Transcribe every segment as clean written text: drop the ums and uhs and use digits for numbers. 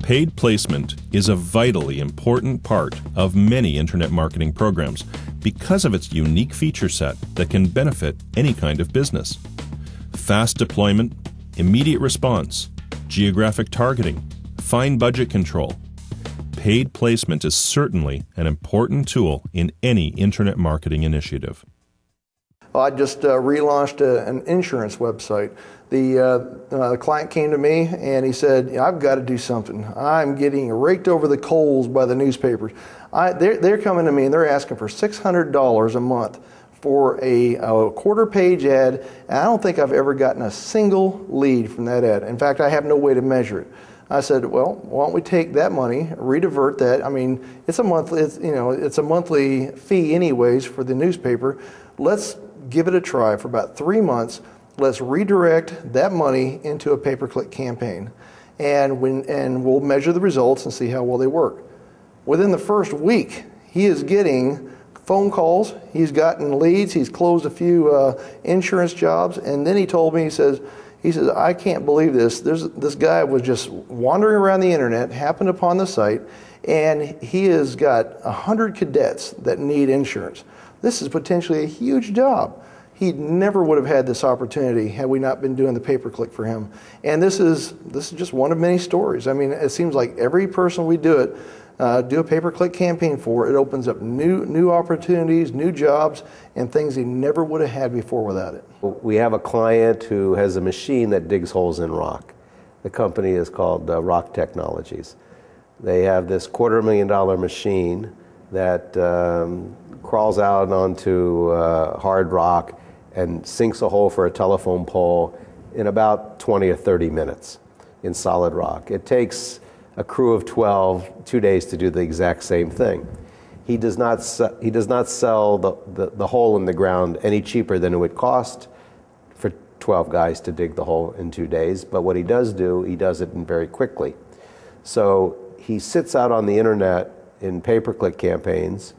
Paid placement is a vitally important part of many internet marketing programs because of its unique feature set that can benefit any kind of business. Fast deployment, immediate response, geographic targeting, fine budget control. Paid placement is certainly an important tool in any internet marketing initiative. I just relaunched an insurance website. The client came to me and he said, I've got to do something. I'm getting raked over the coals by the newspapers. They're coming to me and they're asking for $600 a month for a quarter-page ad, and I don't think I've ever gotten a single lead from that ad. In fact, I have no way to measure it. I said, well, why don't we take that money, redivert that? I mean, it's a monthly fee anyways for the newspaper. Let's give it a try for about 3 months. Let's redirect that money into a pay-per-click campaign, and we'll measure the results and see how well they work. Within the first week, he is getting phone calls, he's gotten leads, he's closed a few insurance jobs, and then he told me, he says, I can't believe this. This guy was just wandering around the internet, happened upon the site, and he has got 100 cadets that need insurance. This is potentially a huge job. He never would have had this opportunity had we not been doing the pay-per-click for him. And this is just one of many stories. I mean, it seems like every person we do a pay-per-click campaign for, it opens up new opportunities, new jobs, and things he never would have had before without it. We have a client who has a machine that digs holes in rock. The company is called Rock Technologies. They have this $250,000 machine that crawls out onto hard rock and sinks a hole for a telephone pole in about 20 or 30 minutes in solid rock. It takes a crew of 12, 2 days to do the exact same thing. He does not sell the hole in the ground any cheaper than it would cost for 12 guys to dig the hole in 2 days, but what he does do, he does it very quickly. So he sits out on the internet in pay-per-click campaigns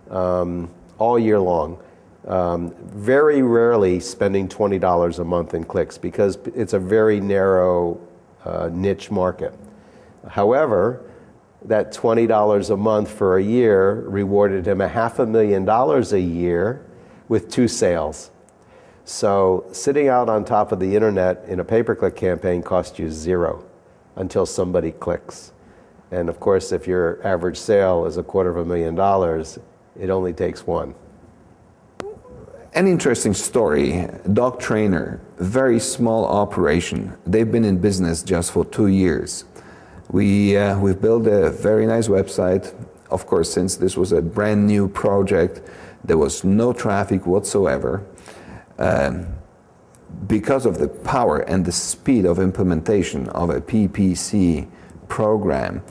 all year long, very rarely spending $20 a month in clicks because it's a very narrow niche market. However, that $20 a month for a year rewarded him $500,000 a year with 2 sales. So sitting out on top of the internet in a pay-per-click campaign costs you 0 until somebody clicks. And of course, if your average sale is $250,000, it only takes 1. An interesting story. Dog trainer, very small operation. They've been in business just for 2 years. We've built a very nice website. Of course, since this was a brand new project, there was no traffic whatsoever. Because of the power and the speed of implementation of a PPC program,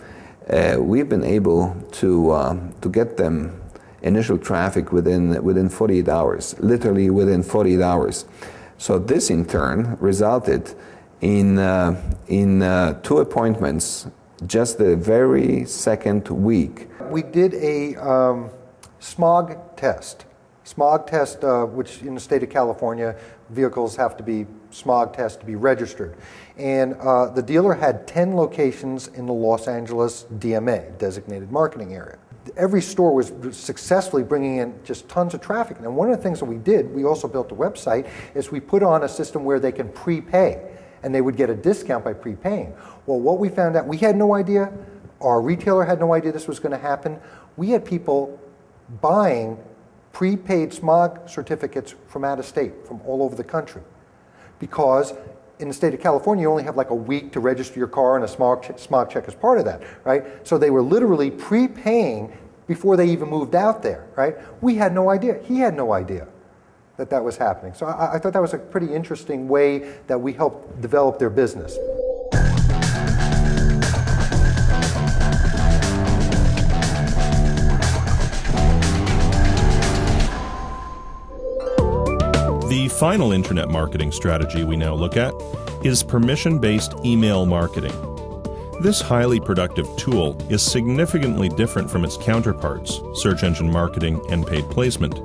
we've been able to get them initial traffic within 48 hours, literally within 48 hours. So this in turn resulted in 2 appointments just the very second week. We did a smog test. Smog test, which in the state of California, vehicles have to be smog test to be registered. And the dealer had 10 locations in the Los Angeles DMA, designated marketing area. Every store was successfully bringing in just tons of traffic. And one of the things that we did, we also built a website, is we put on a system where they can prepay, and they would get a discount by prepaying. Well, what we found out, we had no idea, our retailer had no idea this was going to happen. We had people buying prepaid smog certificates from out of state, from all over the country. Because in the state of California, you only have like a week to register your car, and a smog check is part of that, right? So they were literally prepaying before they even moved out there, right? We had no idea. He had no idea that that was happening. So I thought that was a pretty interesting way that we helped develop their business. The final internet marketing strategy we now look at is permission-based email marketing. This highly productive tool is significantly different from its counterparts, search engine marketing and paid placement.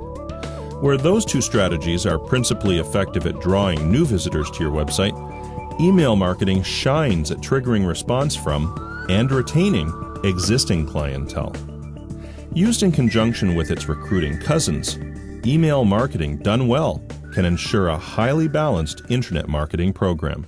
Where those two strategies are principally effective at drawing new visitors to your website, email marketing shines at triggering response from and retaining existing clientele. Used in conjunction with its recruiting cousins, email marketing done well can ensure a highly balanced internet marketing program.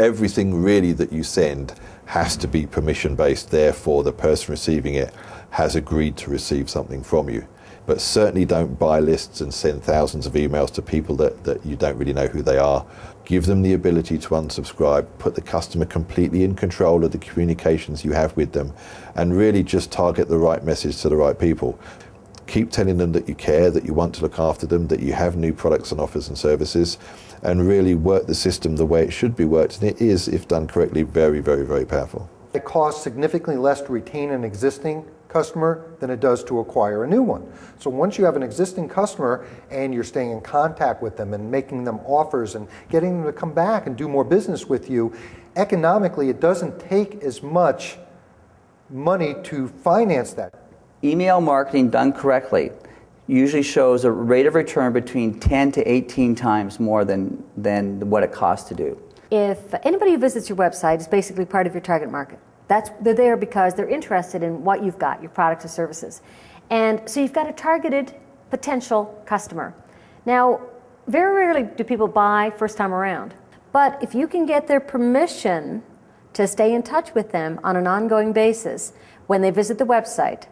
Everything really that you send has to be permission based, therefore the person receiving it has agreed to receive something from you. But certainly don't buy lists and send thousands of emails to people that you don't really know who they are. Give them the ability to unsubscribe, put the customer completely in control of the communications you have with them, and really just target the right message to the right people. Keep telling them that you care, that you want to look after them, that you have new products and offers and services, and really work the system the way it should be worked. And it is, if done correctly, very, very, very powerful. It costs significantly less to retain an existing customer than it does to acquire a new one. So once you have an existing customer and you're staying in contact with them and making them offers and getting them to come back and do more business with you, economically it doesn't take as much money to finance that. Email marketing done correctly usually shows a rate of return between 10 to 18 times more than what it costs to do. If anybody who visits your website is basically part of your target market, they're there because they're interested in what you've got, your products or services. And so you've got a targeted potential customer. Now, very rarely do people buy first time around. But if you can get their permission to stay in touch with them on an ongoing basis when they visit the website,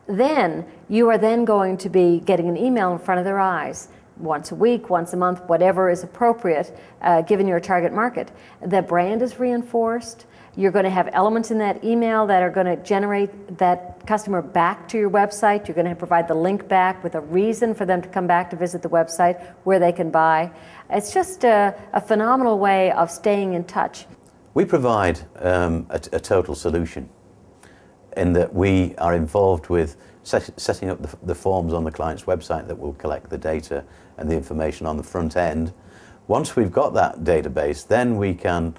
then you are then going to be getting an email in front of their eyes once a week, once a month, whatever is appropriate given your target market. The brand is reinforced. You're going to have elements in that email that are going to generate that customer back to your website. You're going to provide the link back with a reason for them to come back to visit the website where they can buy. It's just a phenomenal way of staying in touch. We provide a total solution in that we are involved with setting up the forms on the client's website that will collect the data and the information on the front end. Once we've got that database, then we can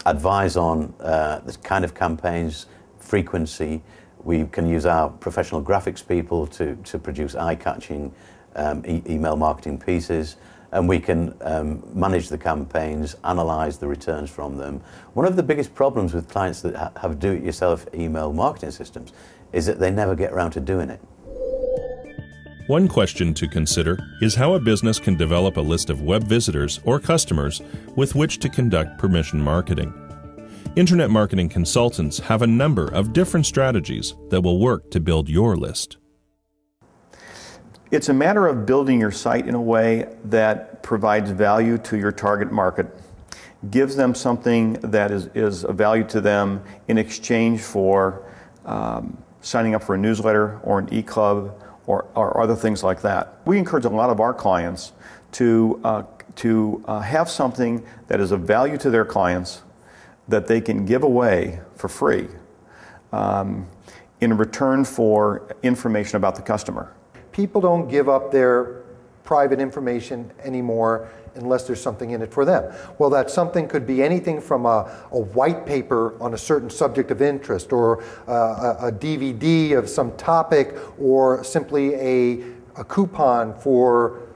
advise on the kind of campaigns, frequency. We can use our professional graphics people to produce eye-catching email marketing pieces, and we can manage the campaigns, analyze the returns from them. One of the biggest problems with clients that have do-it-yourself email marketing systems is that they never get around to doing it. One question to consider is how a business can develop a list of web visitors or customers with which to conduct permission marketing. Internet marketing consultants have a number of different strategies that will work to build your list. It's a matter of building your site in a way that provides value to your target market, gives them something that is of value to them in exchange for signing up for a newsletter or an e-club or other things like that. We encourage a lot of our clients to have something that is of value to their clients that they can give away for free in return for information about the customer. People don't give up their private information anymore unless there's something in it for them. Well, that something could be anything from a white paper on a certain subject of interest, or a DVD of some topic, or simply a coupon for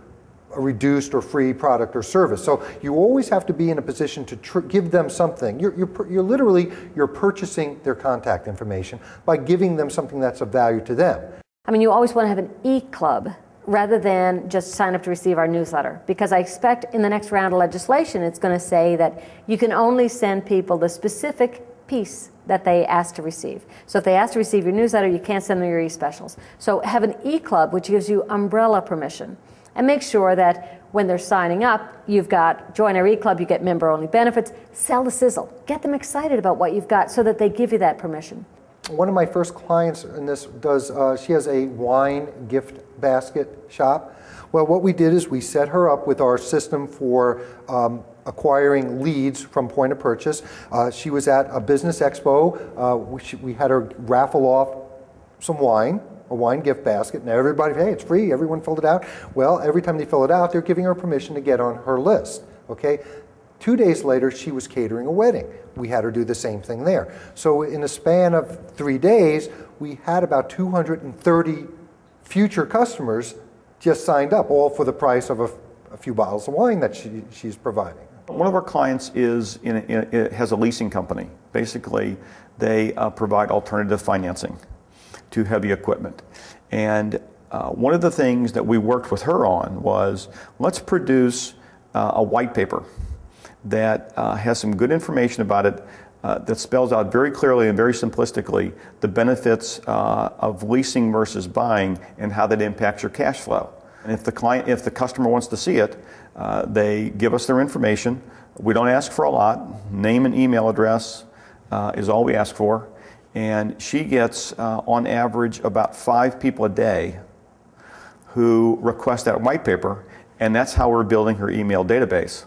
a reduced or free product or service. So you always have to be in a position to give them something. You're literally purchasing their contact information by giving them something that's of value to them. I mean, you always want to have an e-club rather than just sign up to receive our newsletter, because I expect in the next round of legislation it's going to say that you can only send people the specific piece that they ask to receive. So if they ask to receive your newsletter, you can't send them your e-specials. So have an e-club which gives you umbrella permission, and make sure that when they're signing up, you've got join our e-club, you get member-only benefits, sell the sizzle, get them excited about what you've got so that they give you that permission. One of my first clients in this she has a wine gift basket shop. Well, what we did is we set her up with our system for acquiring leads from point of purchase. She was at a business expo. We had her raffle off some wine, a wine gift basket, and everybody, hey, it's free, everyone filled it out. Well, every time they fill it out, they're giving her permission to get on her list, okay? 2 days later, she was catering a wedding. We had her do the same thing there. So in a span of 3 days, we had about 230 future customers just signed up, all for the price of a few bottles of wine that she's providing. One of our clients has a leasing company. Basically, they provide alternative financing to heavy equipment. And one of the things that we worked with her on was, let's produce a white paper that has some good information about it, that spells out very clearly and very simplistically the benefits of leasing versus buying and how that impacts your cash flow. And if the customer wants to see it, they give us their information. We don't ask for a lot. Name and email address is all we ask for. And she gets, on average, about 5 people a day who request that white paper, and that's how we're building her email database.